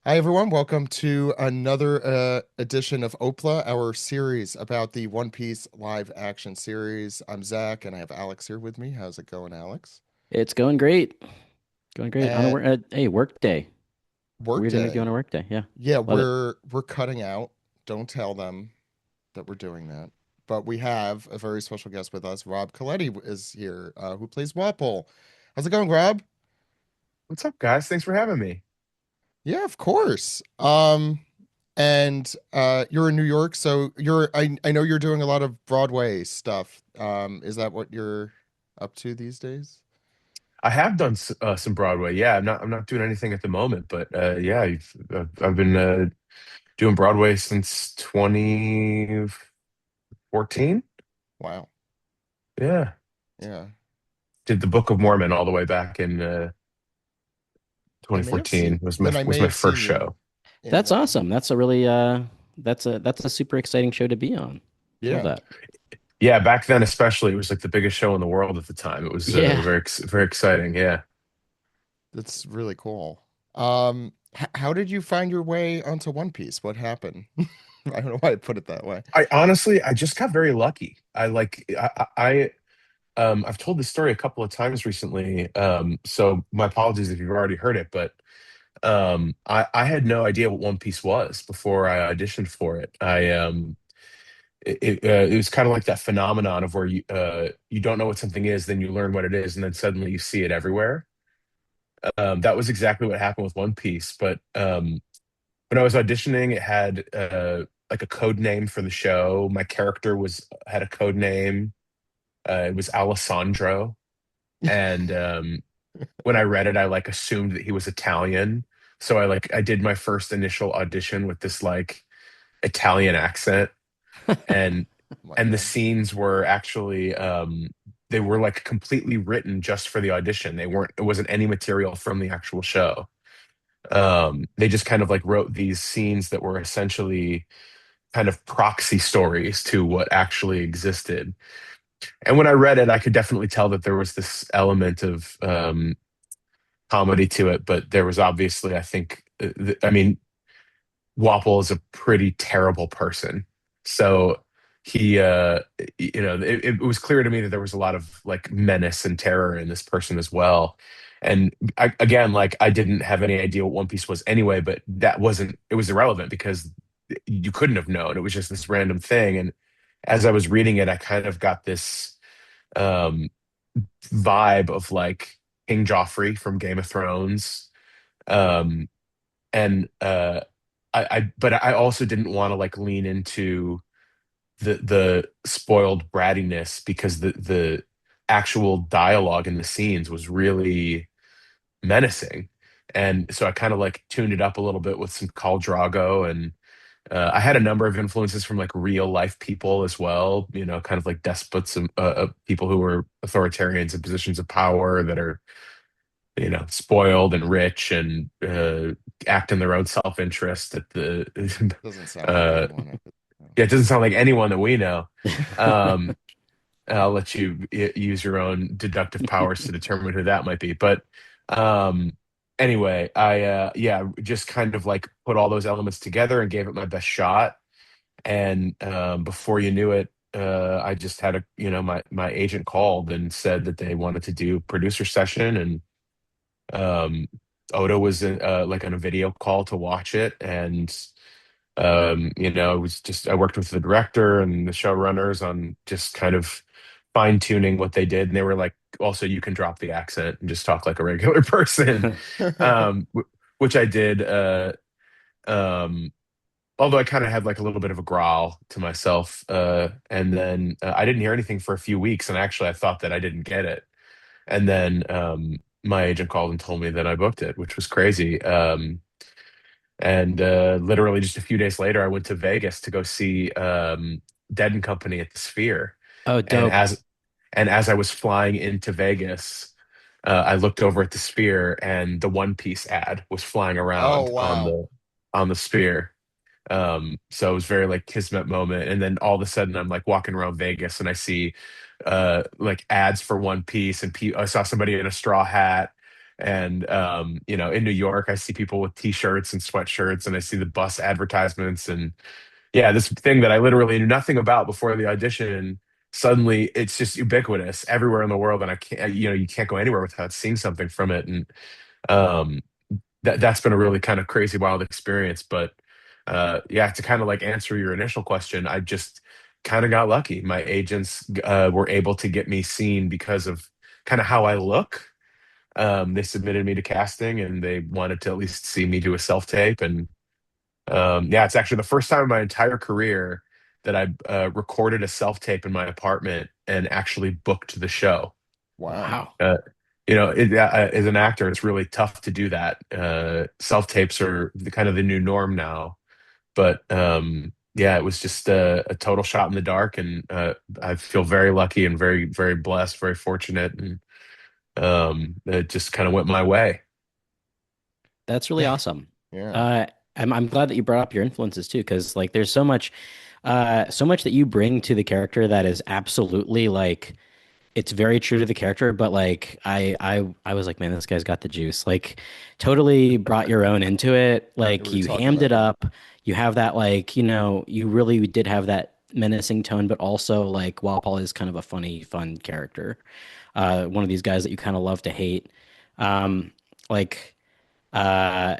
Hi, everyone. Welcome to another edition of OPLA, our series about the One Piece live action series. I'm Zach, and I have Alex here with me. How's it going, Alex? It's going great. Going great. On a And hey, work day. Weird interview on Workday. a work day. Yeah. Yeah, Love it. we're cutting out. Don't tell them that we're doing that. But we have a very special guest with us. Rob Colletti is here, who plays Wapol. How's it going, Rob? What's up, guys? Thanks for having me. Yeah, of course. And you're in New York, so I know you're doing a lot of Broadway stuff. Is that what you're up to these days? I have done some Broadway. Yeah, I'm not doing anything at the moment, but yeah, I've been doing Broadway since 2014. Wow. Yeah, Yeah. did the Book of Mormon all the way back in I may have seen 2014. then I Was may my have seen first you show. in That's one. awesome. That's a really that's a super exciting show to be on. Love Yeah. that. Yeah, back then especially, it was like the biggest show in the world at the time. It was Yeah. very exciting. Yeah. That's really cool. How did you find your way onto One Piece? What happened? I don't know why I put it that way. I just got very lucky. I've told this story a couple of times recently, so my apologies if you've already heard it, but I had no idea what One Piece was before I auditioned for it. It was kind of like that phenomenon of where you don't know what something is, then you learn what it is, and then suddenly you see it everywhere. That was exactly what happened with One Piece. But when I was auditioning, it had like a code name for the show. My character was had a code name. It was Alessandro. And when I read it, I like assumed that he was Italian. So I did my first initial audition with this like Italian accent, and Oh my and the God. scenes were actually they were like completely written just for the audition. It wasn't any material from the actual show. They just kind of like wrote these scenes that were essentially kind of proxy stories to what actually existed. And when I read it, I could definitely tell that there was this element of comedy to it, but there was obviously, I think, I mean, Wapol is a pretty terrible person. So he, it was clear to me that there was a lot of like menace and terror in this person as well. And again, like I didn't have any idea what One Piece was anyway, but it was irrelevant because you couldn't have known. It was just this random thing. And as I was reading it, I kind of got this um, vibe of like King Joffrey from Game of Thrones. Um, and but I also didn't want to like lean into the spoiled brattiness because the actual dialogue in the scenes was really menacing. And so I kind of like tuned it up a little bit with some Khal Drago, and I had a number of influences from like real life people as well, kind of like despots and people who were authoritarians in positions of power that are, spoiled and rich and act in their own self-interest at the Doesn't sound like uh anyone I yeah, it doesn't sound like anyone that we know. Um I'll let you use your own deductive powers to determine who that might be. But um anyway, I yeah, just kind of like put all those elements together and gave it my best shot. And before you knew it, I just had my agent called and said that they wanted to do producer session, and um, Oda was like on a video call to watch it, and it was just I worked with the director and the showrunners on just kind of fine tuning what they did, and they were like, also you can drop the accent and just talk like a regular person, know. um, which I did. Um, Although I kind of had like a little bit of a growl to myself, and then I didn't hear anything for a few weeks, and actually I thought that I didn't get it. And then my agent called and told me that I booked it, which was crazy. And literally just a few days later, I went to Vegas to go see Dead and Company at the Sphere. Oh, And dope. as I was flying into Vegas, I looked over at the Sphere, and the One Piece ad was flying Oh, around wow. on the Sphere. So it was very like kismet moment. And then all of a sudden I'm like walking around Vegas and I see like ads for One Piece, and I saw somebody in a straw hat, And in New York, I see people with t-shirts and sweatshirts, and I see the bus advertisements, and yeah, this thing that I literally knew nothing about before the audition, suddenly it's just ubiquitous everywhere in the world, and I can't, you can't go anywhere without seeing something from it, and um, that's been a really kind of crazy, wild experience. But yeah, to kind of like answer your initial question, I just kind of got lucky. My agents were able to get me seen because of kind of how I look. They submitted me to casting, and they wanted to at least see me do a self tape. And yeah, it's actually the first time in my entire career that I recorded a self tape in my apartment and actually booked the show. Wow. Wow. As an actor, it's really tough to do that. Self tapes are kind of the new norm now. But yeah, it was just a total shot in the dark, and I feel very lucky and very, very blessed, very fortunate, and it just kind of went my way. That's really awesome. Yeah. Uh, I'm glad that you brought up your influences too, because like there's so much that you bring to the character that is absolutely like it's very true to the character, but like I was like, man, this guy's got the juice. Like totally brought your own into it. We Like were you talking hammed about it that. up. You have that like, you really did have that menacing tone, but also like Wapol is kind of a funny, fun character. One of these guys that you kind of love to hate. Um, like uh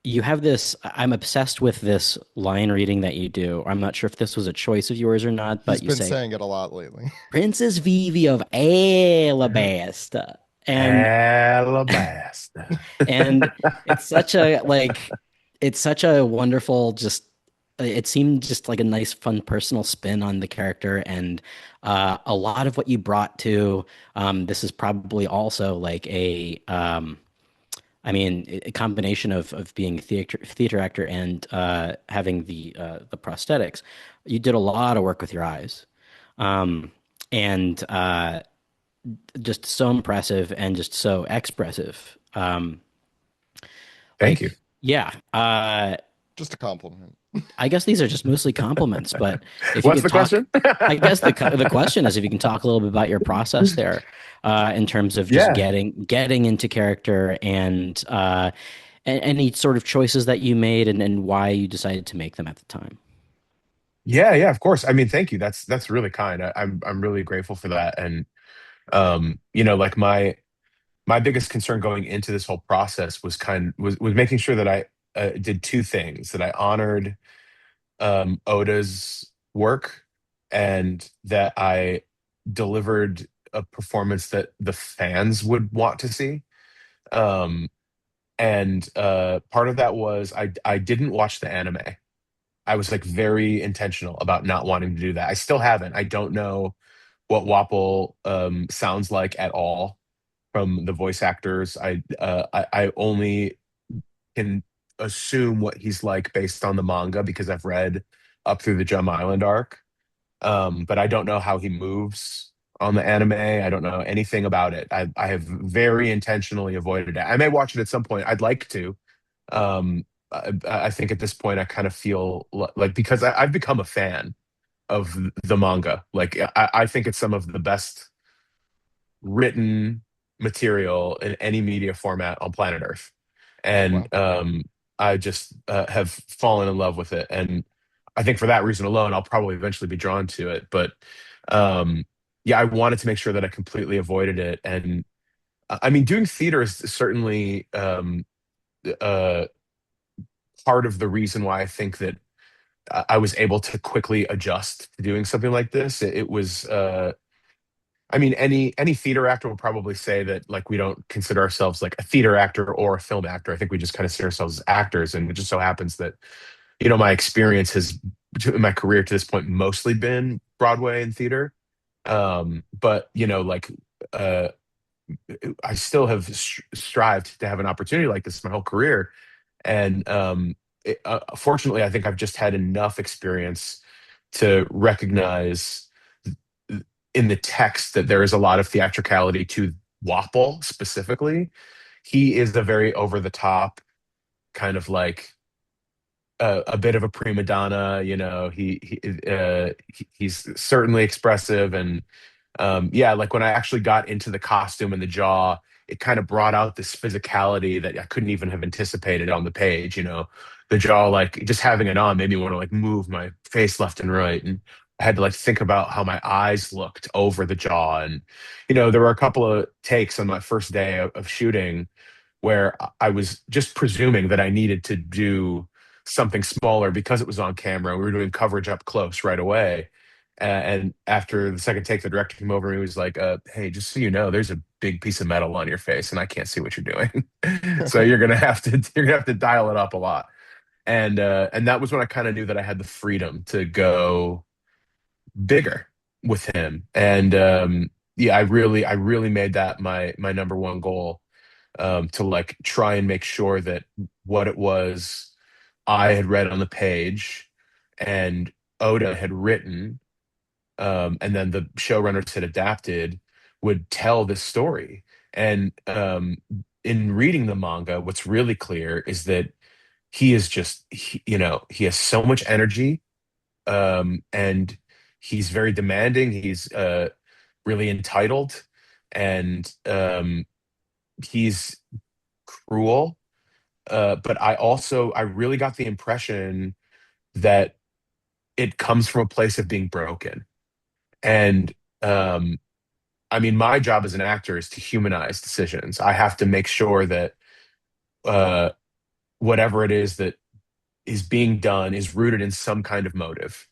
you have this, I'm obsessed with this line reading that you do. I'm not sure if this was a choice of yours or not, He's but you been say, saying it a lot lately. Princess Vivi of Alabasta. And Alabasta. and it's such a like it's such a wonderful just it seemed just like a nice fun personal spin on the character, and a lot of what you brought to this is probably also like a combination of being a theater actor and having the prosthetics. You did a lot of work with your eyes, um, and just so impressive and just so expressive. Thank you. Yeah. Just a compliment. I guess these are just mostly compliments, but if you What's could the talk, question? I guess the question is if you can talk a little bit about your process there, in terms of just Yeah. getting into character and any sort of choices that you made and why you decided to make them at the time. Yeah, yeah, of course. I mean, thank you. That's really kind. I'm really grateful for that. And like my biggest concern going into this whole process was making sure that I did two things, that I honored Oda's work, and that I delivered a performance that the fans would want to see. Um, and part of that was I didn't watch the anime. I was like very intentional about not wanting to do that. I still haven't. I don't know what Wapol sounds like at all from the voice actors. I only can assume what he's like based on the manga because I've read up through the Jum Island arc. But I don't know how he moves on the anime. I don't know anything about it. I have very intentionally avoided it. I may watch it at some point. I'd like to. I think at this point I kind of feel like, because I've become a fan of the manga. Like I think it's some of the best written material in any media format on planet Earth, Wow. and I just have fallen in love with it. And I think for that reason alone, I'll probably eventually be drawn to it. But um, yeah, I wanted to make sure that I completely avoided it. And I mean, doing theater is certainly uh, part of the reason why I think that I was able to quickly adjust to doing something like this. It was I mean, any theater actor will probably say that like we don't consider ourselves like a theater actor or a film actor. I think we just kind of see ourselves as actors, and it just so happens that my experience has in my career to this point mostly been Broadway and theater. But like uh, I still have strived to have an opportunity like this my whole career, and fortunately, I think I've just had enough experience to recognize in the text that there is a lot of theatricality to Wapol specifically. He is a very over the top kind of like a bit of a prima donna. He's certainly expressive, and yeah, like when I actually got into the costume and the jaw, it kind of brought out this physicality that I couldn't even have anticipated on the page. The jaw, like just having it on made me want to like move my face left and right. And I had to like think about how my eyes looked over the jaw. And, there were a couple of takes on my first day of shooting where I was just presuming that I needed to do something smaller because it was on camera. We were doing coverage up close right away. And after the second take, the director came over and he was like, "Hey, just so you know, there's a big piece of metal on your face, and I can't see what you're doing. So you're gonna have to dial it up a lot." And that was when I kind of knew that I had the freedom to go bigger with him. And yeah, I really made that my number one goal, to like try and make sure that what it was I had read on the page and Oda had written, and then the showrunners had adapted, would tell this story. And in reading the manga, what's really clear is that he is just, he has so much energy, and he's very demanding. He's really entitled, and he's cruel. But I really got the impression that it comes from a place of being broken. And I mean, my job as an actor is to humanize decisions. I have to make sure that uh, whatever it is that is being done is rooted in some kind of motive.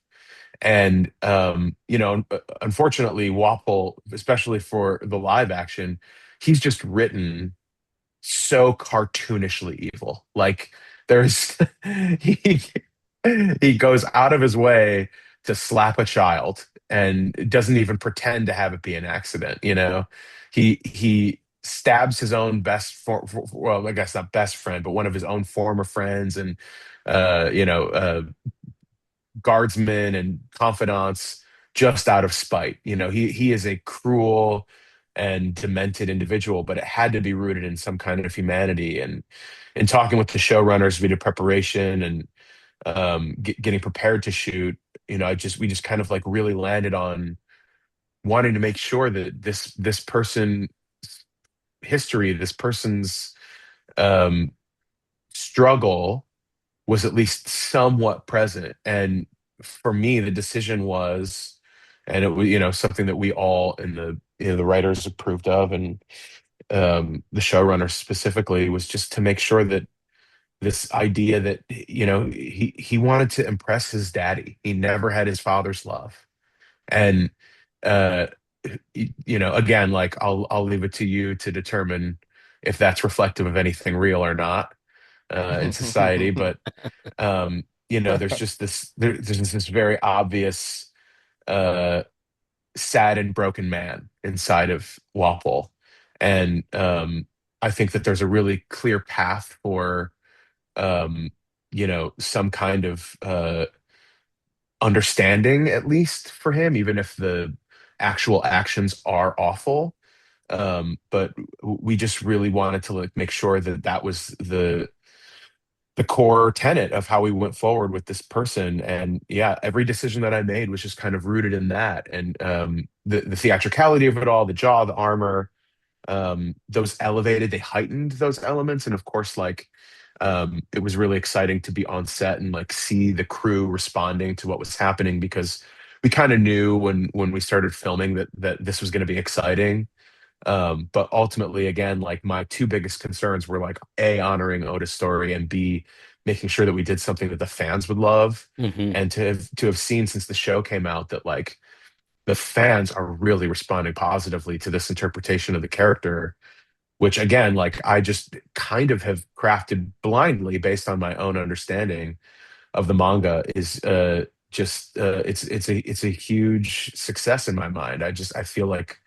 And unfortunately, Wapol, especially for the live action, he's just written so cartoonishly evil. Like there's he he goes out of his way to slap a child and doesn't even pretend to have it be an accident. He stabs his own well, I guess not best friend, but one of his own former friends, and guardsmen and confidants, just out of spite. He is a cruel and demented individual, but it had to be rooted in some kind of humanity. And in talking with the showrunners, we did preparation and getting prepared to shoot. We just kind of like really landed on wanting to make sure that this person's history, this person's um, struggle was at least somewhat present. And for me, the decision was, and it was, something that we all in the writers approved of, and the showrunner specifically, was just to make sure that this idea that, he wanted to impress his daddy. He never had his father's love. And uh, again, like I'll leave it to you to determine if that's reflective of anything real or not, in society. But there's just there's this very obvious uh, sad and broken man inside of Wapol. And I think that there's a really clear path for some kind of understanding, at least for him, even if the actual actions are awful. But we just really wanted to like make sure that that was the core tenet of how we went forward with this person. And yeah, every decision that I made was just kind of rooted in that. And the theatricality of it all, the jaw, the armor, they heightened those elements. And of course, like, it was really exciting to be on set and like see the crew responding to what was happening, because we kind of knew when we started filming that this was going to be exciting. But ultimately, again, like my two biggest concerns were like A, honoring Oda's story, and B, making sure that we did something that the fans would love. Hmm. And to have seen since the show came out that like the fans are really responding positively to this interpretation of the character, which again, like I just kind of have crafted blindly based on my own understanding of the manga, is just it's a huge success in my mind. I feel like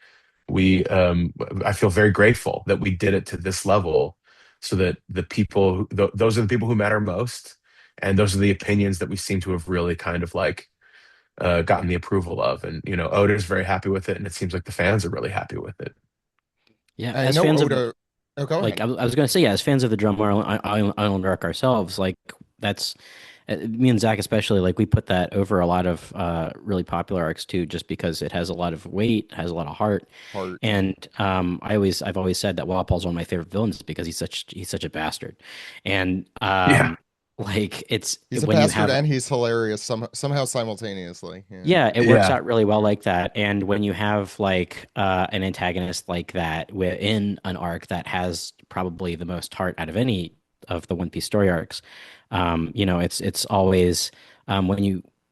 I feel very grateful that we did it to this level, so that those are the people who matter most, and those are the opinions that we seem to have really kind of like gotten the approval of. And Oda is very happy with it, and it seems like the fans are really happy with it. Yeah, I as know fans of Oda. Oh, go like ahead. I was going to say, yeah, as fans of the Drum Island Arc ourselves, like That's me and Zach especially, like we put that over a lot of really popular arcs too, just because it has a lot of weight, has a lot of heart. Heart. And I've always said that Wapol's one of my favorite villains because he's such a bastard. And Yeah. like it's He's a when you bastard have, and he's hilarious somehow simultaneously. Yeah. yeah, it works Yeah. out really well like that. And when you have like an antagonist like that within an arc that has probably the most heart out of any of the One Piece story arcs, it's always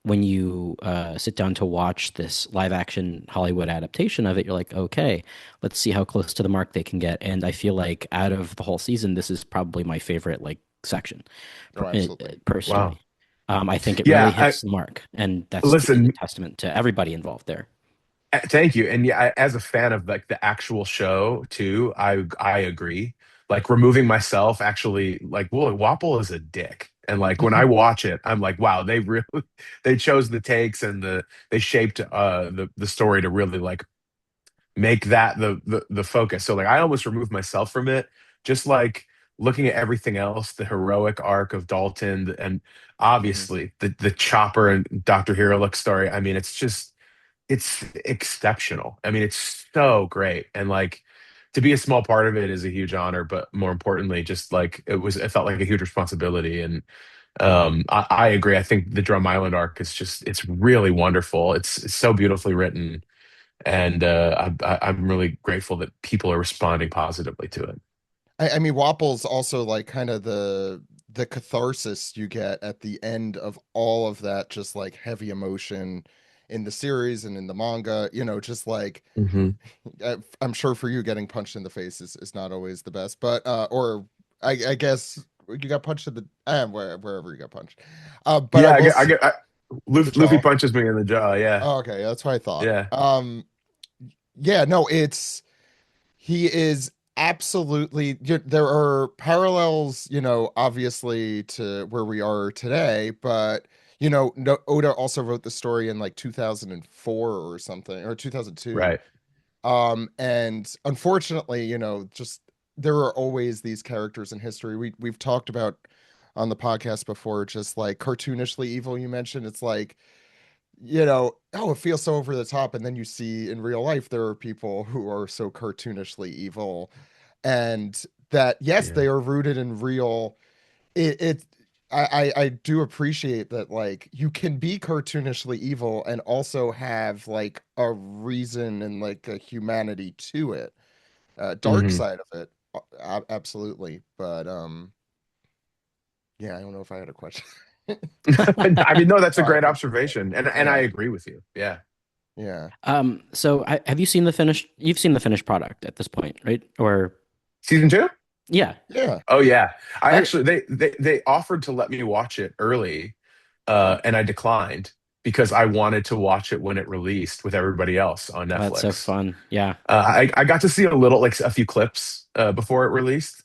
when you sit down to watch this live action Hollywood adaptation of it, you're like, okay, let's see how close to the mark they can get. And I feel like out of the whole season, this is probably my favorite like section, Oh, absolutely. personally. Wow. I think it really Yeah. hits the mark, and that's a Listen, testament to everybody involved there. thank you. And yeah, as a fan of like the actual show too, I agree. Like removing myself actually like, well, Wapol is a dick. And like when I watch it, I'm like, wow, they really they chose the takes and they shaped the story to really like make that the focus. So like I almost removed myself from it, just like looking at everything else, the heroic arc of Dalton and Mhm. obviously the Chopper and Dr. Hero look story. I mean, it's exceptional. I mean, it's so great. And like to be a small part of it is a huge honor, but more importantly, just like it felt like a huge responsibility. And I agree. I think the Drum Island arc is just, it's really wonderful. It's so beautifully written. And I'm really grateful that people are responding positively to it. I mean, Wapol's also like kind of the catharsis you get at the end of all of that, just like heavy emotion in the series and in the manga. Just like Hmm. I'm sure for you, getting punched in the face is not always the best, but or I guess you got punched in the wherever you got punched. But I Yeah, will the Luffy jaw. punches me in the jaw. Yeah. Oh, okay, that's what I thought. Yeah. Yeah, no, he is absolutely there are parallels, obviously to where we are today, but no, Oda also wrote the story in like 2004 or something, or 2002. Right. And unfortunately, just there are always these characters in history. We've talked about on the podcast before, just like cartoonishly evil you mentioned. It's like, oh, it feels so over the top. And then you see in real life, there are people who are so cartoonishly evil. And that, yes, Yeah. they are rooted in real. It I do appreciate that, like, you can be cartoonishly evil and also have like a reason and like a humanity to it. Dark Hmm. side of it, absolutely. But yeah, I don't know if I had a question. I mean, no, that's a Sorry, great but observation, and I yeah, agree with you. Yeah. yeah, So have you seen the finished? You've seen the finished product at this point, right? Or Season two? yeah, yeah. Oh yeah. I I actually they offered to let me watch it early, Oh, and I declined because I wanted to watch it when it released with everybody else on oh, that's so Netflix. fun. Yeah, I got to see a little, like a few clips before it released.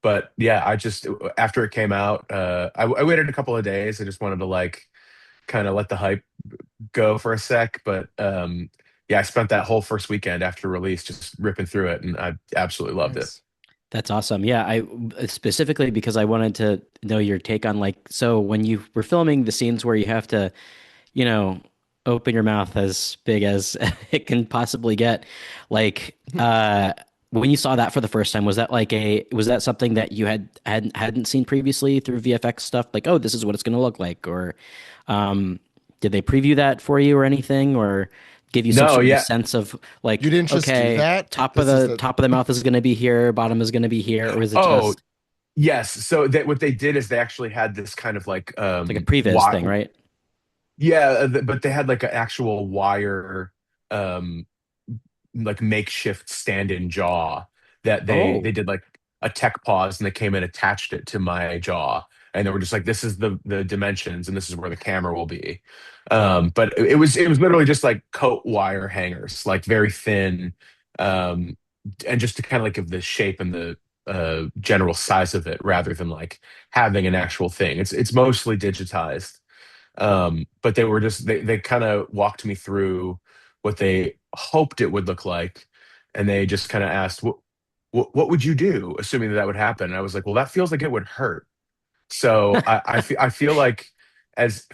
But yeah, I just after it came out, I waited a couple of days. I just wanted to like kind of let the hype go for a sec. But yeah, I spent that whole first weekend after release just ripping through it, and I absolutely loved it. nice. that's awesome. Yeah, I specifically because I wanted to know your take on like so when you were filming the scenes where you have to, you know, open your mouth as big as it can possibly get, like when you saw that for the first time, was that something that you hadn't seen previously through VFX stuff? Like, oh, this is what it's going to look like, or um, did they preview that for you or anything, or give you some No, sort of a yeah. sense of You like, didn't just do okay, that. This is the top of the mouth is going to be here, bottom is going to be here, or is it Oh, just yes. So that what they did is they actually had this kind of like like a previs thing, right? yeah, but they had like an actual wire um like makeshift stand-in jaw that they Oh, did like a tech pause and they came and attached it to my jaw and they were just like this is the dimensions and this is where the camera will be. But it was literally just like coat wire hangers, like very thin, um and just to kind of like give the shape and the general size of it rather than like having an actual thing. It's mostly digitized. But they were just they kind of walked me through what they hoped it would look like, and they just kind of asked, what would you do, assuming that would happen?" And I was like, "Well, that feels like it would hurt." So I feel like as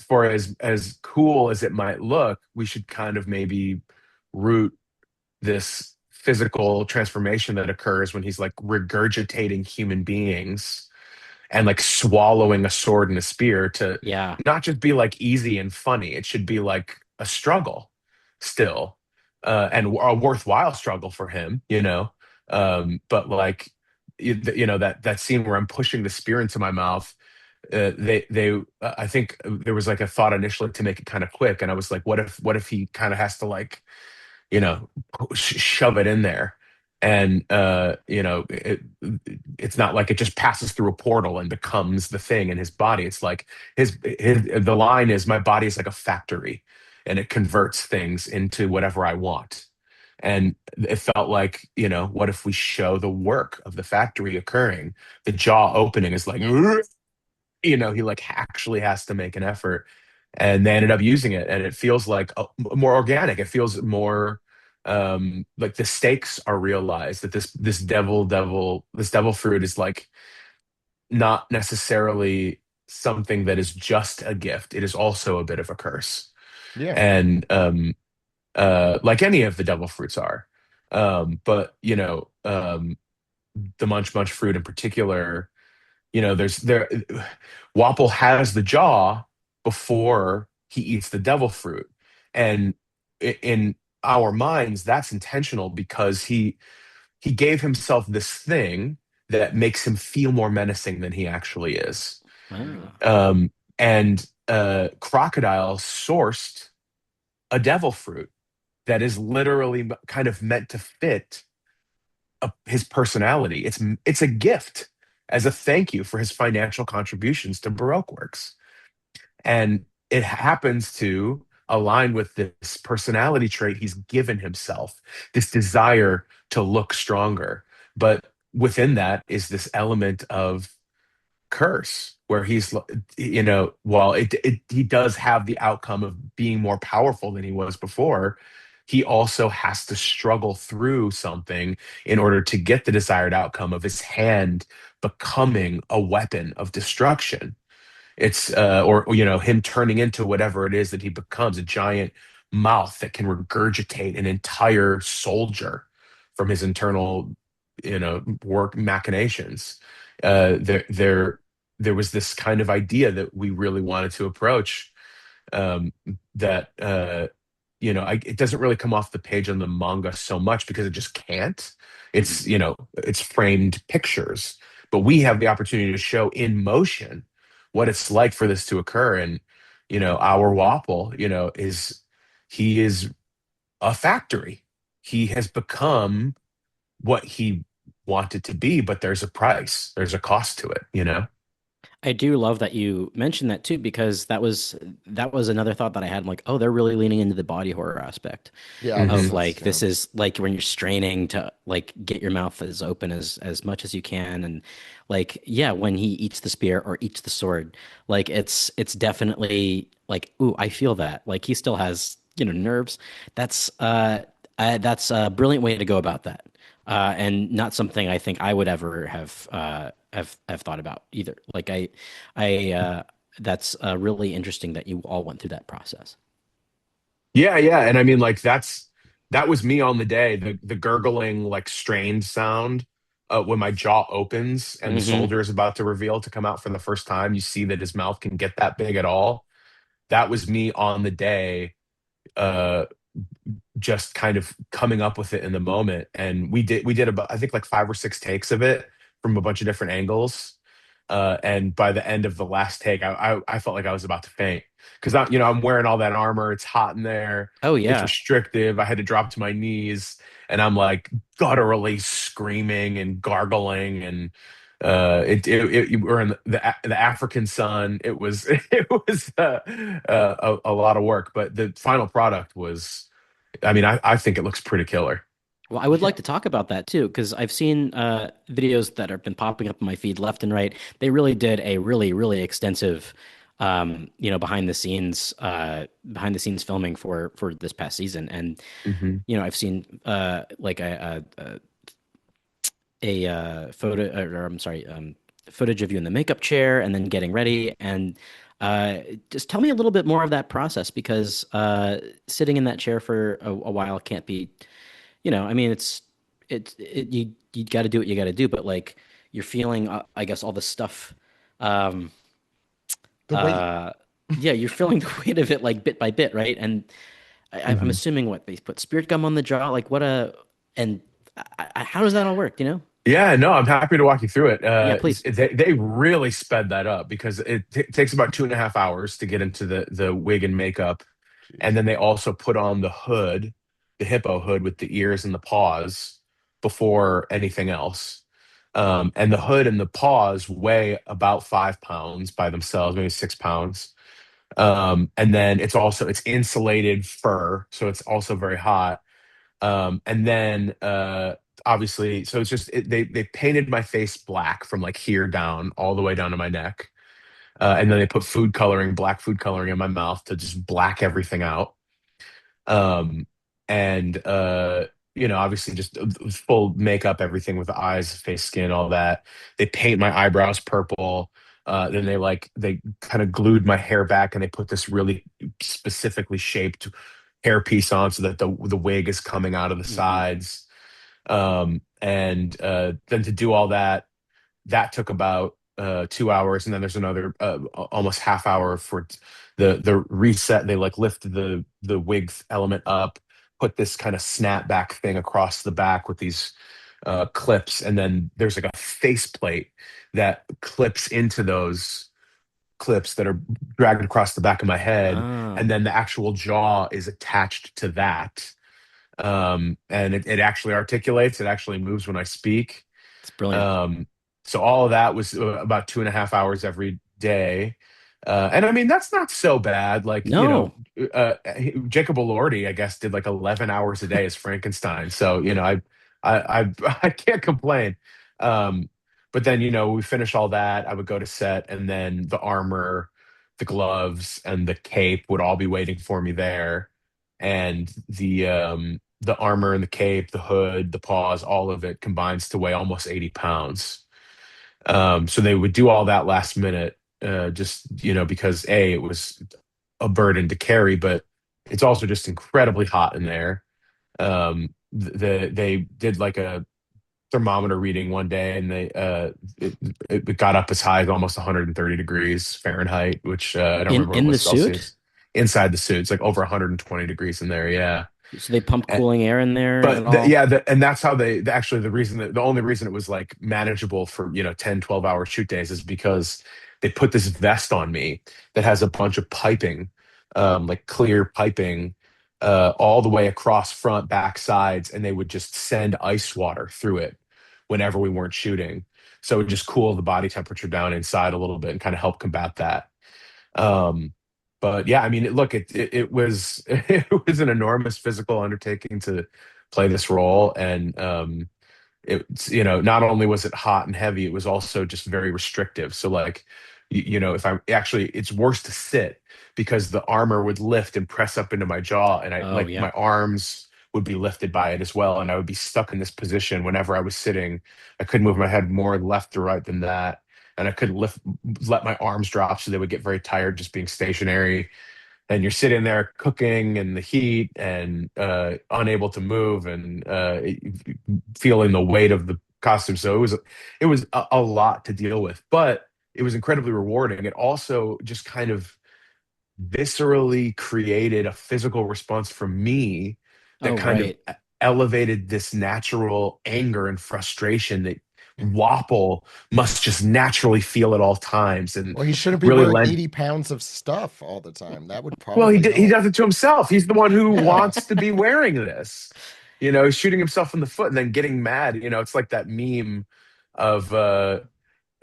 cool as it might look, we should kind of maybe root this physical transformation that occurs when he's like regurgitating human beings and like swallowing a sword and a spear to Yeah. not just be like easy and funny. It should be like a struggle still, and a worthwhile struggle for him, you know. But like, you know, that scene where I'm pushing the spear into my mouth. I think there was like a thought initially to make it kind of quick, and I was like, what if he kind of has to like, you know, shove it in there. And you know, it's not like it just passes through a portal and becomes the thing in his body. It's like the line is my body is like a factory and it converts things into whatever I want. And it felt like, you know, what if we show the work of the factory occurring? The jaw opening is like, you know, he like actually has to make an effort. And they ended up using it, and it feels like more organic. It feels more like the stakes are realized that this devil fruit is like not necessarily something that is just a gift. It is also a bit of a curse. Yeah. And like any of the devil fruits are. But you know, the munch munch fruit in particular, you know, Wapol has the jaw before he eats the devil fruit. And in our minds, that's intentional because he gave himself this thing that makes him feel more menacing than he actually is. Ah. And Crocodile sourced a devil fruit that is literally kind of meant to fit his personality. It's a gift as a thank you for his financial contributions to Baroque works, and it happens to align with this personality trait he's given himself, this desire to look stronger. But within that is this element of curse where he's, you know, while he does have the outcome of being more powerful than he was before, he also has to struggle through something in order to get the desired outcome of his hand becoming a weapon of destruction. It's or you know, him turning into whatever it is that he becomes, a giant mouth that can regurgitate an entire soldier from his internal, you know, work machinations. There was this kind of idea that we really wanted to approach, um, that you know, it doesn't really come off the page on the manga so much because it just can't. Mhm. It's, you know, it's framed pictures, but we have the opportunity to show in motion what it's like for this to occur. And you know, our Wapol, you know, he is a factory. He has become what he wanted to be, but there's a price, there's a cost to it, you know. I do love that you mentioned that too, because that was another thought that I had. I'm like, oh, they're really leaning into the body horror aspect Yeah, this of Hmm. is like yeah. this is like when you're straining to like get your mouth as open as much as you can, and like yeah, when he eats the spear or eats the sword, like it's definitely like, ooh, I feel that. Like he still has, nerves. That's that's a brilliant way to go about that. And not something I think I would ever have thought about either. Like that's really interesting that you all went through that process. Yeah, yeah. And I mean, like that was me on the day, the gurgling, like strained sound when my jaw opens and the Hmm. soldier is about to reveal to come out for the first time. You see that his mouth can get that big at all. That was me on the day, uh, just kind of coming up with it in the moment. And we did about, I think, like 5 or 6 takes of it from a bunch of different angles. And by the end of the last take, I felt like I was about to faint because you know, I'm wearing all that armor. It's hot in there. Oh It's yeah. restrictive. I had to drop to my knees, and I'm like gutturally screaming and gargling, and we're in the African sun. It was it was a lot of work, but the final product was. I mean, I think it looks pretty killer. Well, I would Yeah. like to talk about that too, because I've seen videos that have been popping up in my feed left and right. They really did a really, really extensive, behind the scenes filming for this past season. And Hmm. I've seen like a photo, or I'm sorry, footage of you in the makeup chair and then getting ready. And uh, just tell me a little bit more of that process because sitting in that chair for a while can't be, I mean, you got to do what you got to do, but like you're feeling, I guess, all the stuff. Um, The weight. uh, yeah, you're feeling the weight of it like bit by bit, right? And I'm Mhm. assuming what they put spirit gum on the jaw, like and how does that all work? Yeah, no, I'm happy to walk you through it. Yeah, please. They really sped that up because it takes about 2.5 hours to get into the wig and makeup, and Jeez. then they also put on the hood, the hippo hood with the ears and the paws before anything else. And the hood and the paws weigh about 5 pounds by themselves, maybe 6 pounds. And then it's insulated fur, so it's also very hot. And then obviously, so they painted my face black from like here down all the way down to my neck. And then they put black food coloring in my mouth to just black everything out. Um, and obviously just full makeup, everything with the eyes, face, skin, all that. They paint my eyebrows purple. Then they kind of glued my hair back and they put this really specifically shaped hairpiece on so that the wig is coming out of the Hmm. sides. And then to do all that, that took about 2 hours, and then there's another almost half hour for the reset. They like lift the wig element up, put this kind of snapback thing across the back with these clips, and then there's like a face plate that clips into those clips that are dragged across the back of my head, Ah, and then the actual jaw is attached to that. And it actually articulates, it actually moves when I speak. it's brilliant. um, so all of that was about 2.5 hours every day. And I mean, that's not so bad. Like, No, Jacob Elordi, I guess, did like 11 hours a day as Frankenstein. So, I can't complain. Um, but then, we finish all that. I would go to set, and then the armor, the gloves, and the cape would all be waiting for me there. And the armor and the cape, the hood, the paws, all of it combines to weigh almost 80 pounds. So they would do all that last minute, just, because A, it was a burden to carry, but it's also just incredibly hot in there. They did like a thermometer reading one day, and it got up as high as almost 130 degrees Fahrenheit, which I don't remember what it in the was suit. Celsius. Inside the suit, it's like over 120 degrees in there. Yeah. So they pump cooling air in there But at all. yeah, and that's how actually the only reason it was like manageable for 10, 12 hour shoot days is because they put this vest on me that has a bunch of piping, like clear piping, all the way across front, back, sides, and they would just send ice water through it whenever we weren't shooting. So it would just cool the body temperature down inside a little bit and kind of help combat that. Um, but yeah, I mean, look, it was it was an enormous physical undertaking to play this role, and it's not only was it hot and heavy, it was also just very restrictive. So like, if I actually, it's worse to sit because the armor would lift and press up into my jaw, and I Oh like yeah. my arms would be lifted by it as well, and I would be stuck in this position whenever I was sitting. I couldn't move my head more left or right than that, and I couldn't let my arms drop, so they would get very tired just being stationary. And you're sitting there cooking in the heat and unable to move and feeling the weight of the costume. So it was a lot to deal with, but it was incredibly rewarding. It also just kind of viscerally created a physical response from me that Oh kind of right. elevated this natural anger and frustration that Wapol must just naturally feel at all times, and Well, he shouldn't be really wearing lent. 80 pounds of stuff all the time. That would Well, probably he help. does it to himself. He's the one who Yeah. wants to be wearing this. He's shooting himself in the foot and then getting mad. It's like that meme of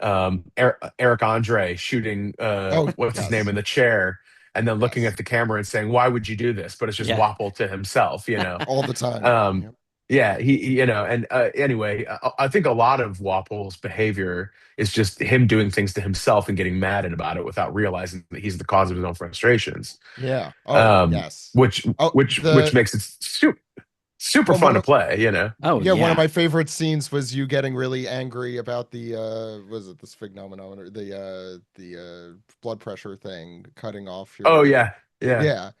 Eric Andre shooting Oh, what's his name yes. in the chair, and then looking at Yes. the camera and saying, "Why would you do this?" But it's just Yeah. Wapple to himself. All the time. Um, Yep. yeah, and anyway, I think a lot of Wapple's behavior is just him doing things to himself and getting mad about it without realizing that he's the cause of his own frustrations. Yeah. Oh, Um, yes. which Oh, which which makes it shoot. super Well, fun to play, you know. Oh yeah, one of yeah. my favorite scenes was you getting really angry about the was it the sphygmomanometer, the blood pressure thing cutting off Oh your yeah, yeah. yeah.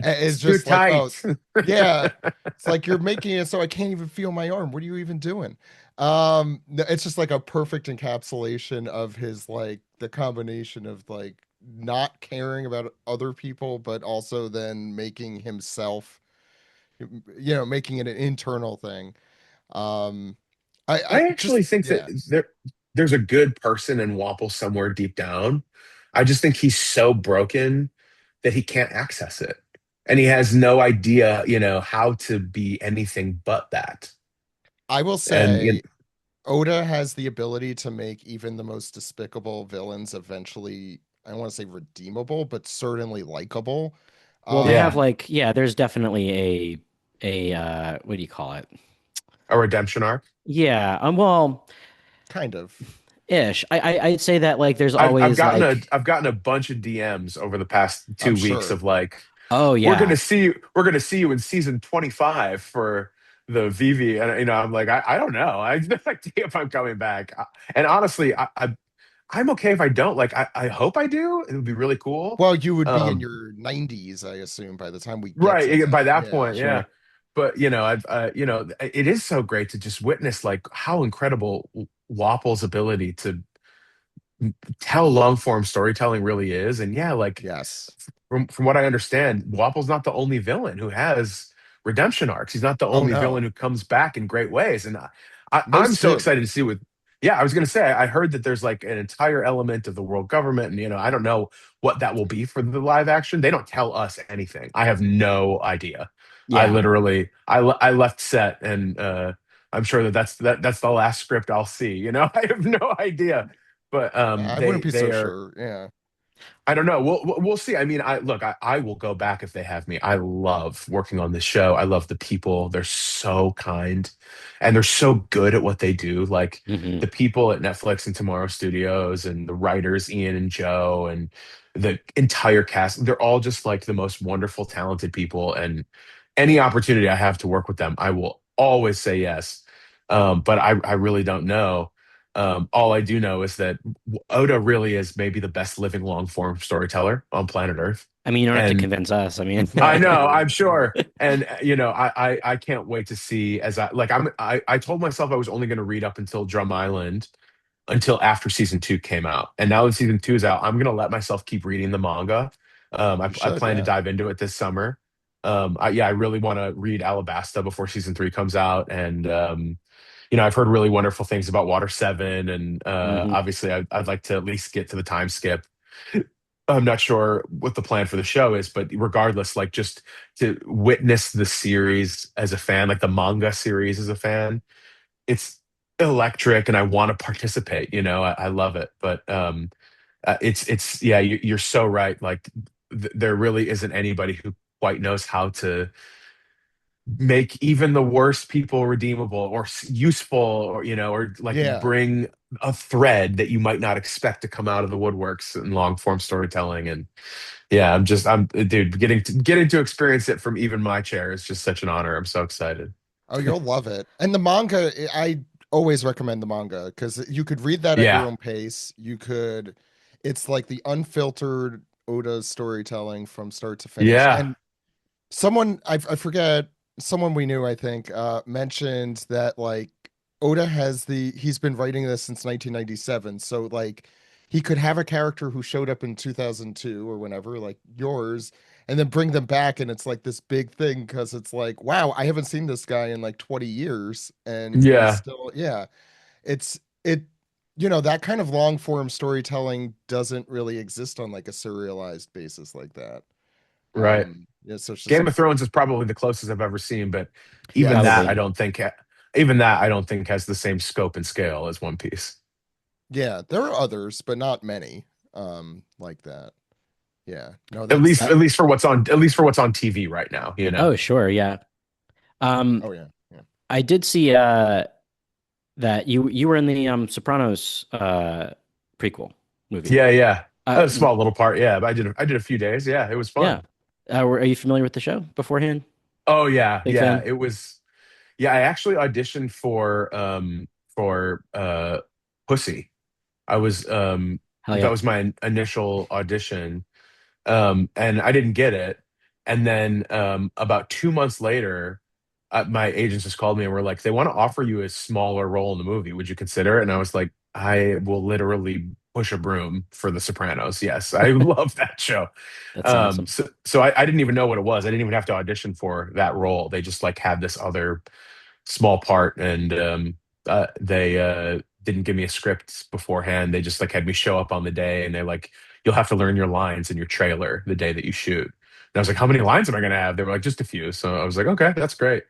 It's It's too just like, oh, tight. yeah. It's like you're making it so I can't even feel my arm. What are you even doing? It's just like a perfect encapsulation of his like the combination of like not caring about other people, but also then making himself, making it an internal thing. Um, I I just actually think that yeah, there's a good person in Wapple somewhere deep down. I just think he's so broken that he can't access it. And he has no idea, how to be anything but that. I will And say Oda has the ability to make even the most despicable villains eventually, I don't want to say redeemable, but certainly likable. Well, they have yeah, Um, like yeah, there's definitely a what do you call it? a redemption arc. Yeah, well, kind of. ish. I'd say that like there's I've always gotten a like I've gotten a bunch of DMs over the past I'm 2 weeks sure. of like, oh yeah. we're gonna see you in season 25 for the Vivi. And I'm like, I don't know. I have no idea if I'm coming back. And honestly, I'm okay if I don't. Like, I hope I do. It would be really cool. Well, you would be in Um, your 90s, I assume, by the time we get to right, that. by that Yeah. point, yeah. Sure. But it is so great to just witness like how incredible Wapple's ability to tell long form storytelling really is. And yeah, like Yes. from what I understand, Wapple's not the only villain who has redemption arcs. He's not the Oh only villain no. who comes back in great ways. And I'm Most so do. excited to see what. Yeah, I was gonna say I heard that there's like an entire element of the world government, and I don't know what that will be for the live action. They don't tell us anything. I have no idea. I Yeah. literally I left set, and I'm sure that's the last script I'll see. I have no idea, but I wouldn't they be so they are. sure. Yeah. I don't know. We'll see. I mean, I will go back if they have me. I love working on this show. I love the people. They're so kind and they're so good at what they do. Like Hmm. the people at Netflix and Tomorrow Studios and the writers, Ian and Joe, and the entire cast, they're all just like the most wonderful, talented people. And any opportunity I have to work with them, I will always say yes. But I really don't know. All I do know is that Oda really is maybe the best living long form storyteller on planet Earth. I mean, you don't have to And convince us. I mean, I I know, agree. I'm sure. And I can't wait to see as I told myself I was only going to read up until Drum Island until after season 2 came out. And now that season 2 is out, I'm going to let myself keep reading the manga. You I should, plan to yeah. dive into it this summer. I really want to read Alabasta before season 3 comes out. And I've heard really wonderful things about Water 7, and hmm. obviously, I'd like to at least get to the time skip. I'm not sure what the plan for the show is, but regardless, like just to witness the series as a fan, like the manga series as a fan, it's electric, and I want to participate. I love it, but it's yeah, you're so right. Like there really isn't anybody who quite knows how to make even the worst people redeemable or useful, or like Yeah. bring a thread that you might not expect to come out of the woodworks in long form storytelling. And yeah, I'm dude, getting to experience it from even my chair is just such an honor. I'm so excited. Oh, you'll love it. And the manga, I always recommend the manga because you could read that at your Yeah, own pace. It's like the unfiltered Oda storytelling from start to finish. yeah, And I forget, someone we knew, I think, mentioned that like he's been writing this since 1997. So like he could have a character who showed up in 2002 or whenever, like yours, and then bring them back. And it's like this big thing because it's like, wow, I haven't seen this guy in like 20 years. And he's yeah, still, yeah, it's, it, that kind of long form storytelling doesn't really exist on like a serialized basis like that. right. Yeah, so it's just Game of Thrones is probably the closest I've ever seen, but even yes. that I Probably. don't think even that I don't think has the same scope and scale as One Piece. Yeah, there are others, but not many like that. Yeah. No, At that's least Uh, at least for what's on TV right now, oh, sure. Yeah. Um, oh yeah. Yeah. I did see that you were in the Sopranos prequel movie. Yeah, yeah. Uh, A small little part, yeah. But I did a few days. Yeah, it was fun. yeah. Are you familiar with the show beforehand? Oh yeah, Big yeah. fan? It was. Yeah, I actually auditioned for Pussy. I was Hell that yeah. was my initial audition, and I didn't get it. And then about 2 months later, my agents just called me and were like, they want to offer you a smaller role in the movie. Would you consider it? And I was like, I will literally push a broom for The Sopranos. Yes, I love that show. That's awesome. So I didn't even know what it was. I didn't even have to audition for that role. They just like had this other small part, and they didn't give me a script beforehand. They just like had me show up on the day, and they're like, "You'll have to learn your lines in your trailer the day that you shoot." And I was like, "How many lines am I going to have?" They were like, "Just a few." So I was like, "Okay, that's great."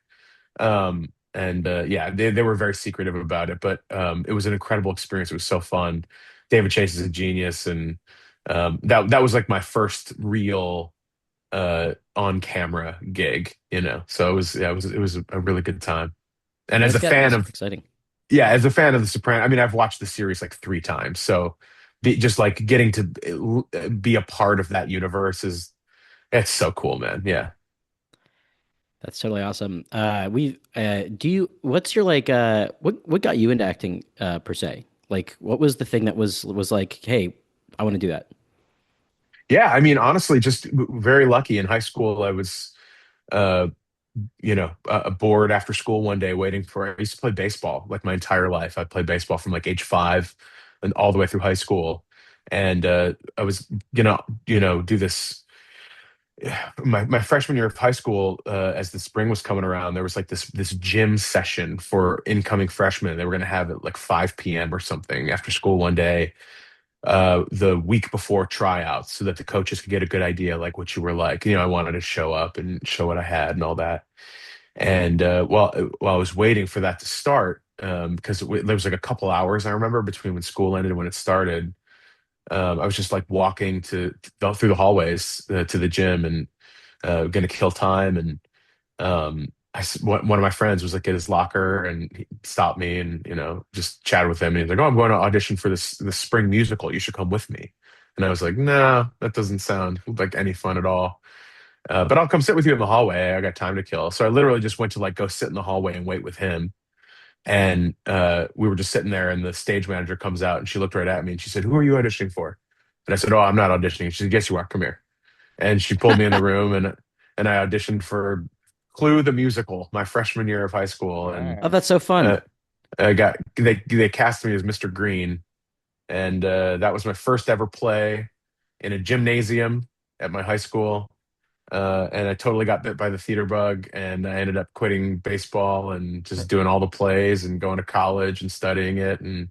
And yeah, they were very secretive about it, but it was an incredible experience. It was so fun. David Chase is a genius, and that was like my first real on camera gig, you know. So it was, yeah, it was a really good time. And as That's a got to be fan super of, exciting. yeah, as a fan of The Sopranos, I mean, I've watched the series like 3 times. So just like getting to be a part of that universe is, it's so cool, man. Yeah. That's totally awesome. Do you, what's your like, what got you into acting, per se? Like, what was the thing that was like, hey, I want to do that? Yeah. I mean, honestly, just very lucky in high school. I was, uh, bored after school one day waiting for, I used to play baseball like my entire life. I played baseball from like age 5 and all the way through high school. And I was gonna do this my freshman year of high school, as the spring was coming around, there was like this gym session for incoming freshmen. They were going to have it like 5 p.m. or something after school one day, the week before tryouts, so that the coaches could get a good idea like what you were like. I wanted to show up and show what I had and all that. And while I was waiting for that to start, because there was like a couple hours I remember between when school ended and when it started. I was just like walking through the hallways to the gym, and going to kill time. And one of my friends was like at his locker, and he stopped me and just chatted with him. And he's like, "Oh, I'm going to audition for this spring musical. You should come with me." And I was like, "No, that doesn't sound like any fun at all. But I'll come sit with you in the hallway. I got time to kill." So I literally just went to like go sit in the hallway and wait with him. And we were just sitting there, and the stage manager comes out, and she looked right at me, and she said, "Who are you auditioning for?" And I said, "Oh, I'm not auditioning." She said, "Yes, you are. Come here." And she pulled me in the room, and I auditioned for Clue the musical my freshman year of high school. And Oh, Wow. that's so fun. uh, they cast me as Mr. Green, and that was my first ever play in a gymnasium at my high school. And I totally got bit by the theater bug, and I ended up quitting baseball and just doing all the plays and going to college and studying it. And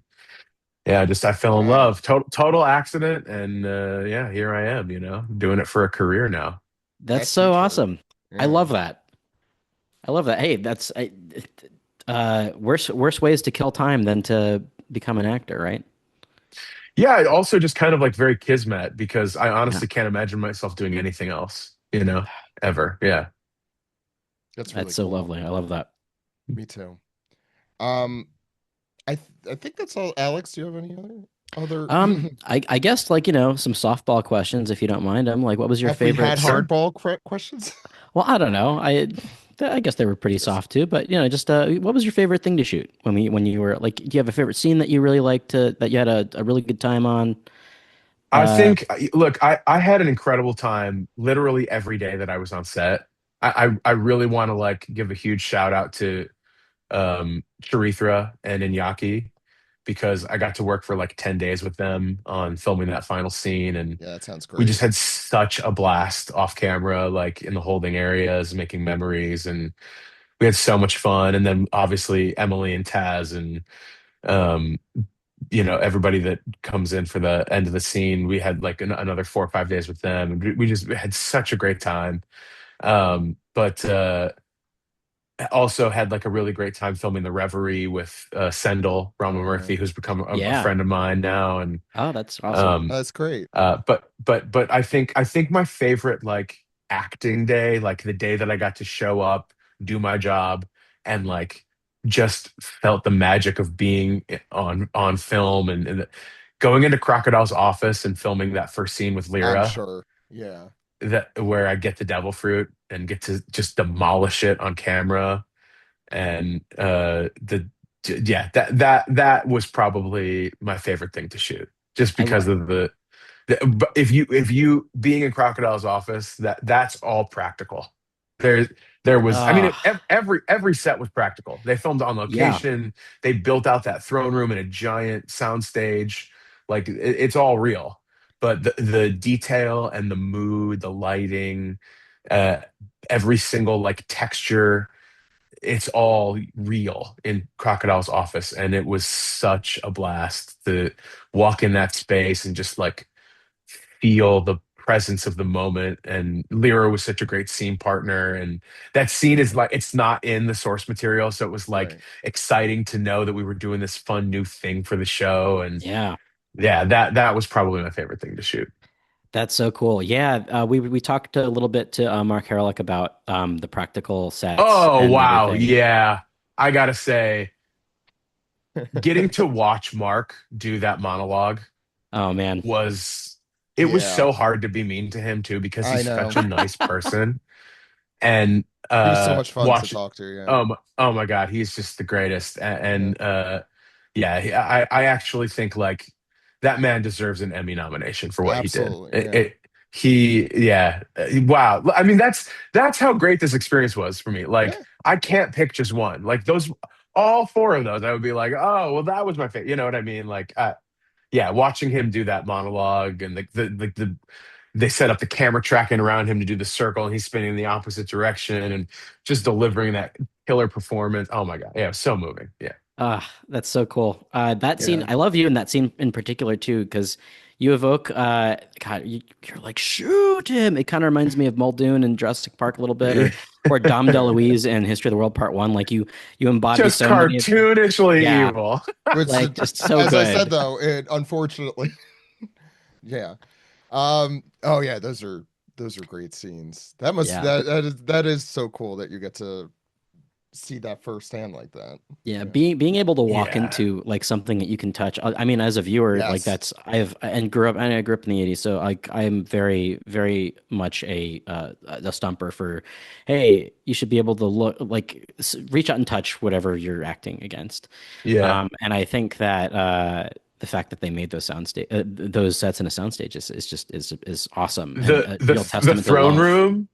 yeah, just I fell in Wow. love. Total accident, and yeah, here I am, doing it for a career now. That's That's so huge for awesome. you. I Yeah. love that. I love that. Hey, worse ways to kill time than to become an actor, right? Yeah, I also just kind of like very kismet, because I Yeah, honestly can't imagine myself doing anything else, ever. Yeah. That's that's really so cool. lovely. I love that. Me too. Um, I think that's all. Alex, do you have any other I guess like, some softball questions if you don't mind. I'm like, what was your have we had favorite Sure. hardball questions? Well, I don't know. I guess they were pretty Just soft too, but just what was your favorite thing to shoot when you were like, do you have a favorite scene that you really liked that you had a really good time on? I Uh, think, look, I had an incredible time literally every day that I was on set. I really want to like give a huge shout out to Charithra and Inyaki, because I got to work for like 10 days with them on filming that final scene. And yeah, that sounds we just great. had such a blast off camera, like in the holding areas, making memories. And we had so much fun. And then obviously Emily and Taz, and um, everybody that comes in for the end of the scene. We had like another 4 or 5 days with them, and we just had such a great time. But also had like a really great time filming the Reverie with Sendel Oh yeah. Ramamurthy, who's become a yeah. friend of mine now. And Oh, that's awesome. um, That's great. but I think my favorite like acting day, like the day that I got to show up, do my job, and like just felt the magic of being on film, and going into Crocodile's office and filming that first scene with I'm Lyra, sure. Yeah. that where I get the devil fruit and get to just demolish it on camera. and the yeah, that was probably my favorite thing to shoot, just I because love. of but if you being in Crocodile's office, that's all practical. There there was, I mean, Uh, every set was practical. They filmed on yeah, location. They built out that throne room in a giant sound stage. Like it's all real. But the detail and the mood, the lighting, uh, every single like texture, it's all real in Crocodile's office, and it was such a blast to walk in that space and just like feel the presence of the moment. And Lyra was such a great scene partner, and that scene is like it's not in the source material, so it was like Right. exciting to know that we were doing this fun new thing for the show. And yeah. yeah, that was probably my favorite thing to shoot. That's so cool. Yeah, we talked a little bit to Mark Herlick about the practical sets Oh and wow, everything. yeah, I gotta say, getting to watch Mark do that monologue Oh man, was, it was Yeah, so hard to be mean to him too, because I he's such know. a nice person. And He was so much fun to watch talk to. Yeah. oh my God, he's just the greatest. Yeah. Yeah, I actually think like that man deserves an Emmy nomination for what he did. Absolutely. Yeah. Yeah, wow. I mean, that's how great this experience was for me. Like, Yeah. I can't pick just one. Like those, all four of those, I would be like, oh, well, that was my favorite. You know what I mean? Like, yeah, watching him do that monologue, and they set up the camera tracking around him to do the circle, and he's spinning in the opposite direction and just delivering that killer performance. Oh my God. Yeah, it was so moving. Yeah. that's so cool. That scene, Yeah. I love you in that scene in particular too, because you evoke, God, you're like shoot him. It kind of reminds me of Muldoon in Jurassic Park a little bit, or Dom DeLuise in History of the World Part One. Like you embody Just so many of, cartoonishly yeah, evil. Which, like just so as I said good. though, it unfortunately, yeah. Oh yeah, those are great scenes. Yeah. That is so cool that you get to see that firsthand like that. Yeah, Yeah. being able to walk Yeah. into like something that you can touch. I mean, as a viewer, like Yes. that's I grew up in the 80s, so like I'm very much a stumper for, hey, you should be able to look like reach out and touch whatever you're acting against. Yeah. And I think that the fact that they made those sets in a soundstage is just is awesome and a real The testament to throne love. room,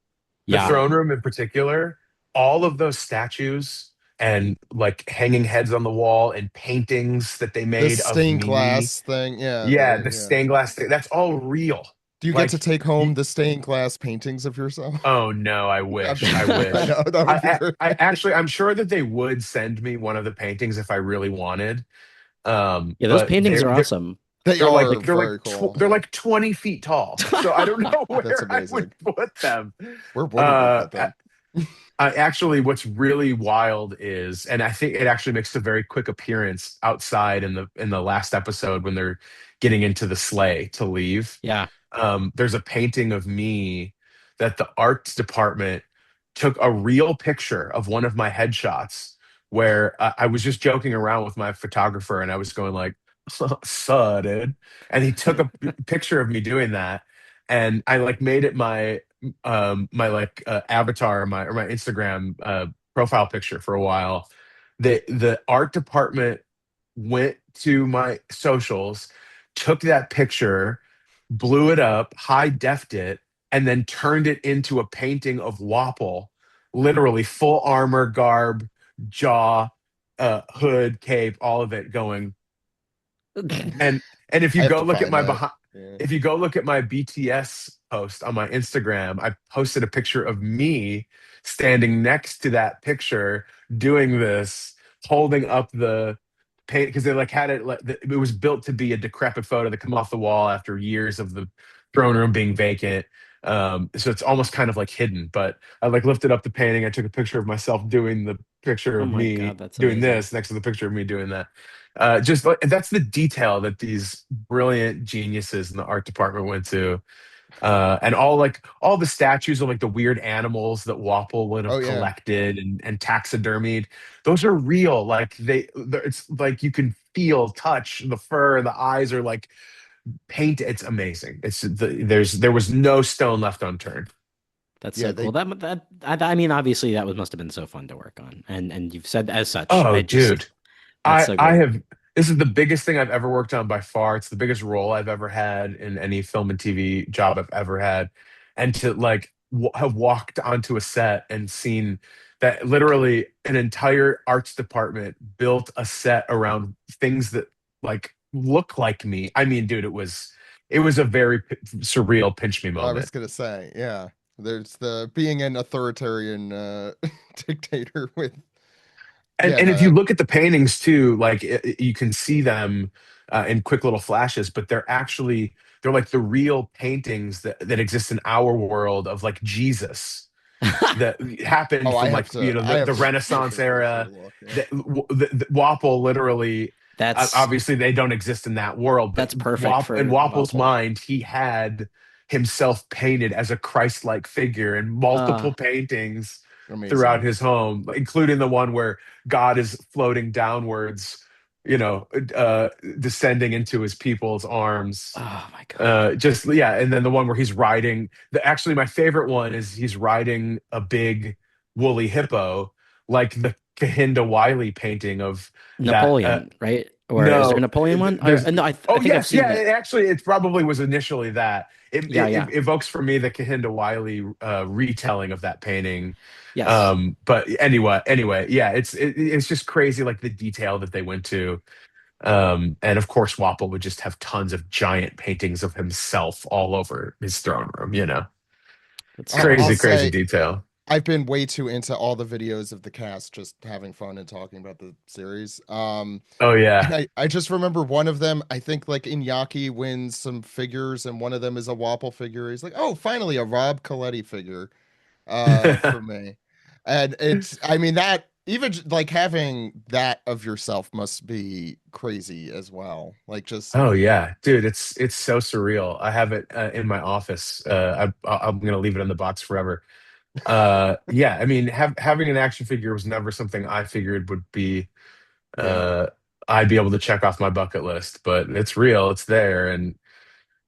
the Yeah, throne room in particular, all of those statues and like hanging heads on the wall and paintings that they The made of stained me. glass thing. Yeah. Yeah, the Yeah. stained glass thing, that's all real. Do you get to Like, take home the stained glass paintings of yourself? oh no, I wish. I I wish. know that would be great. I actually, I'm sure that they would send me one of the paintings if I really wanted. yeah, those But paintings are awesome. They they're like are very cool. they're Yeah. like 20 feet tall. So I don't know That's where I would amazing. put them. Where would we Uh, put them? Actually, what's really wild is, and I think it actually makes a very quick appearance outside in the last episode when they're getting into the sleigh to leave. Yeah. There's a painting of me that the art department took a real picture of one of my headshots, where I was just joking around with my photographer, and I was going like, "Suh, dude," and he took a picture of me doing that, and I like made it my like avatar, or my Instagram profile picture for a while. The art department went to my socials, took that picture, blew it up, high defed it, and then turned it into a painting of Wapol, literally full armor, garb, jaw, hood, cape, all of it going. And if I you have go to look at find my that. behind, Yeah. if you go look at my BTS post on my Instagram, I posted a picture of me standing next to that picture doing this, holding up the paint, because they like had it like it was built to be a decrepit photo that come off the wall after years of the throne room being vacant. So it's almost kind of like hidden, but I like lifted up the painting. I took a picture of myself doing the picture Oh of my God, me that's doing amazing. this next to the picture of me doing that. Just like that's the detail that these brilliant geniuses in the art department went to. And all the statues of like the weird animals that Wapol would Oh have yeah. collected and taxidermied, those are real. Like it's like you can feel, touch the fur, the eyes are like paint. It's amazing. There was no stone left unturned. That's Yeah, so cool. they I mean, obviously that was must have been so fun to work on, and you've said as such. Oh, I just dude. that's I so I great. have this is the biggest thing I've ever worked on by far. It's the biggest role I've ever had in any film and TV job I've ever had. And to like have walked onto a set and seen that literally an entire arts department built a set around things that like look like me. I mean, dude, it was a very surreal pinch me I was moment. gonna say, yeah. There's the being an authoritarian dictator with And yeah, and no, if you look at the paintings too, like you can see them in quick little flashes, but they're like the real paintings that exist in our world of like Jesus that happened oh, from like I have the to take Renaissance a closer era. look. Yeah. The Wapol literally, That's obviously they don't exist in that world, but that's perfect In for Wapol's Wapol. mind, he had himself painted as a Christ-like figure in Uh, multiple paintings throughout Amazing. his home, including the one where God is floating downwards, you know, uh, descending into his people's arms. oh my God. Just yeah, and then the one where he's riding. Actually, my favorite one is he's riding a big woolly hippo, like the Kahinda Wiley painting of that. Napoleon, right? Or is there a No, Napoleon one? there's. No, I Oh think I've yes, seen yeah. that. Actually, it probably was initially that. Yeah, It yeah. evokes for me the Kahinda Wiley retelling of that painting. Yes. But anyway, yeah. It's just crazy, like the detail that they went to. And of course, Wapple would just have tons of giant paintings of himself all over his throne room. That's so I'll Crazy, awesome. crazy say detail. I've been way too into all the videos of the cast, just having fun and talking about the series. Oh And yeah. I just remember one of them, I think like Iñaki wins some figures, and one of them is a Wapple figure. He's like, oh, finally a Rob Colletti figure for me. And it's I mean that even like having that of yourself must be crazy as well. Like just Oh yeah, dude, it's so surreal. I have it in my office. I'm gonna leave it in the box forever. Yeah, I mean, having an action figure was never something I figured would be yeah, uh, I'd be able to check off my bucket list, but it's real, it's there, and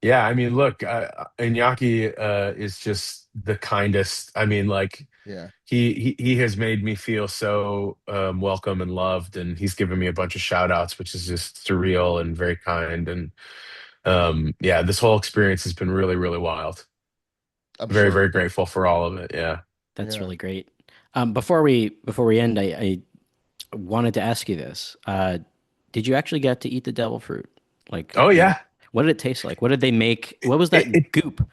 yeah, I mean, look, Iñaki is just the kindest. I mean, like yeah. he has made me feel so welcome and loved, and he's given me a bunch of shout outs, which is just surreal and very kind. And yeah, this whole experience has been really, really wild. I'm Very, sure. very grateful for all of it. Yeah. That's Yeah. really great. Before we end, I wanted to ask you this. Did you actually get to eat the devil fruit? Like, Oh yeah. what did it taste like? What did they make? It, What was it, that goop?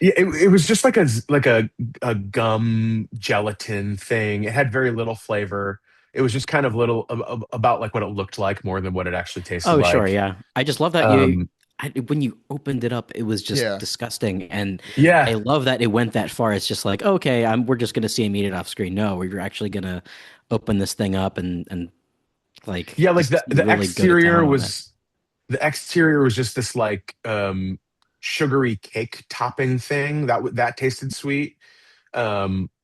Yeah, it was just like a gum gelatin thing. It had very little flavor. It was just kind of little about like what it looked like more than what it actually tasted Oh, sure, like. yeah. I just love that Um, when you opened it up, it was just Yeah. disgusting, and I yeah, love that it went that far. It's just like, okay, we're just gonna see him eat it off screen. No, we're actually gonna open this thing up and like yeah. Like just really go to town on it. the exterior was just this like sugary cake topping thing that tasted sweet.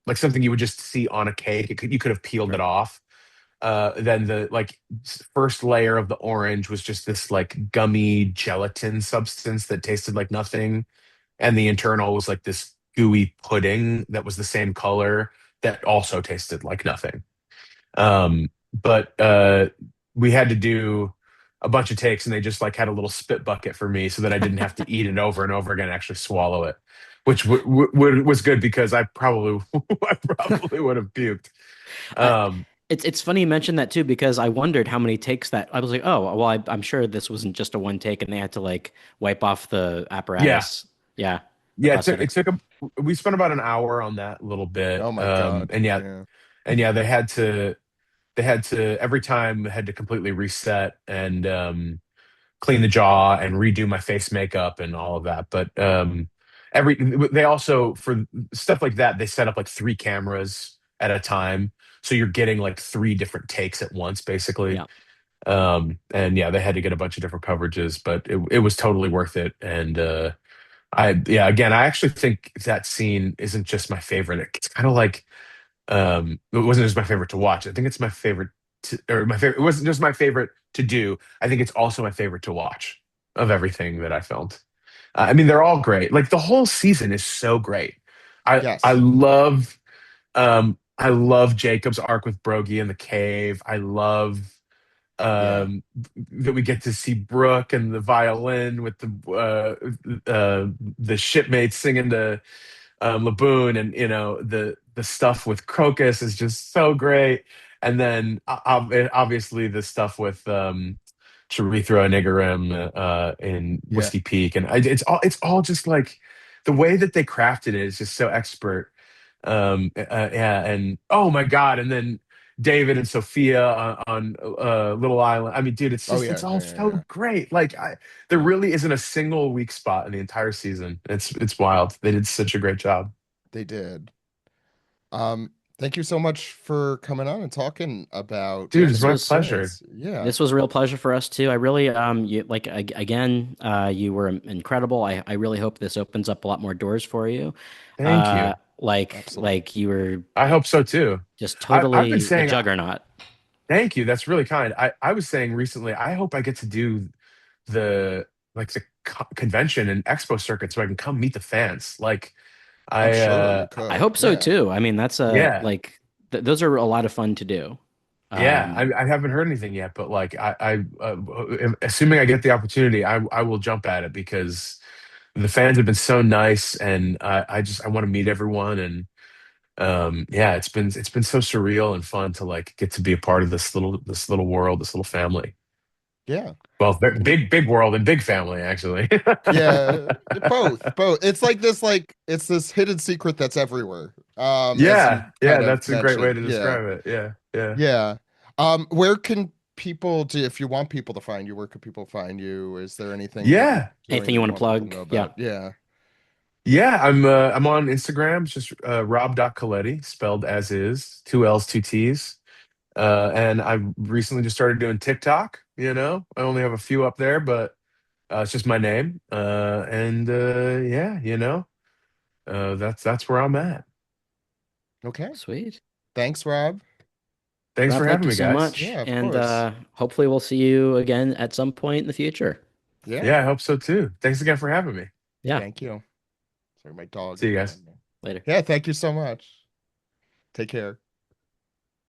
Like something you would just see on a cake. You could have peeled it Sure. off. Then the like first layer of the orange was just this like gummy gelatin substance that tasted like nothing, and the internal was like this gooey pudding that was the same color that also tasted like nothing. But we had to do a bunch of takes, and they just like had a little spit bucket for me so that I didn't have to eat it over and over again, and actually swallow it, which was good because I probably I probably would have puked. I, Um, it's funny you mentioned that too because I wondered how many takes that I was like, oh, well, I'm sure this wasn't just a one take, and they had to like wipe off the yeah, apparatus. Yeah, the yeah. prosthetic. We spent about an hour on that little bit, Oh my God. and yeah, Yeah. they had to every time had to completely reset and clean the jaw and redo my face makeup and all of that. But every they also for stuff like that they set up like three cameras at a time, so you're getting like three different takes at once, basically. Yeah, And yeah, they had to get a bunch of different coverages, but it was totally worth it. And yeah, again, I actually think that scene isn't just my favorite. It's kind of like it wasn't just my favorite to watch. I think it's my favorite or my favorite. It wasn't just my favorite to do. I think it's also my favorite to watch of everything that I filmed. I mean, they're all great. Like the whole season is so great. I Yes. I love Jacob's arc with Brogy in the cave. I love Yeah. that we get to see Brooke and the violin with the shipmates singing to Laboon, and the stuff with Crocus is just so great. And then obviously the stuff with Charithra and Igarim in Yeah. Whiskey Peak, and it's all just like the way that they crafted it is just so expert. Yeah, and oh my God, and then David and Sophia on Little Island. I mean, dude, Oh it's yeah. all Yeah. Yeah. Yeah. so great. Like there really isn't a single weak spot in the entire season. It's wild. They did such a great job. They did. Um, Thank you so much for coming on and talking about Dude, Yeah, it's Many my pleasure. Saints. Yeah. this was a real pleasure for us too. I really you like again, you were incredible. I really hope this opens up a lot more doors for you. Thank you. Absolutely. You were I hope so too. just I've been totally a saying juggernaut. thank you. That's really kind. I was saying recently, I hope I get to do the the convention and expo circuit so I can come meet the fans. Like I'm I sure you I could. hope so Yeah. too. I mean, that's a yeah. those are a lot of fun to do. Yeah, Um, I haven't heard anything yet, but like assuming I get the opportunity, I will jump at it because the fans have been so nice, and I want to meet everyone, and yeah, it's been so surreal and fun to like get to be a part of this little world, this little family. Yeah. Well, Well, big world and big family actually. yeah, both. It's like it's this hidden secret that's everywhere. As you Yeah, yeah, kind of that's a great way mentioned. to Yeah. describe it. Yeah, yeah. Yeah. Where can people do if you want people to find you, where can people find you? Is there anything that you're Yeah, doing anything that you you want to want people to plug? know Yeah. about? Yeah. yeah. I'm on Instagram. It's just Rob.Colletti, spelled as is, two L's, two T's. And I recently just started doing TikTok. I only have a few up there, but it's just my name. And yeah, that's where I'm at. Okay. Sweet. Thanks, Rob. Thanks Rob, for thank having you me, so guys. much. Yeah, of And course. hopefully we'll see you again at some point in the future. Yeah. Yeah, I hope so too. Thanks again for having me. Yeah. Thank you. Sorry, my dog See is you guys. behind me. Later. Yeah, thank you so much. Take care.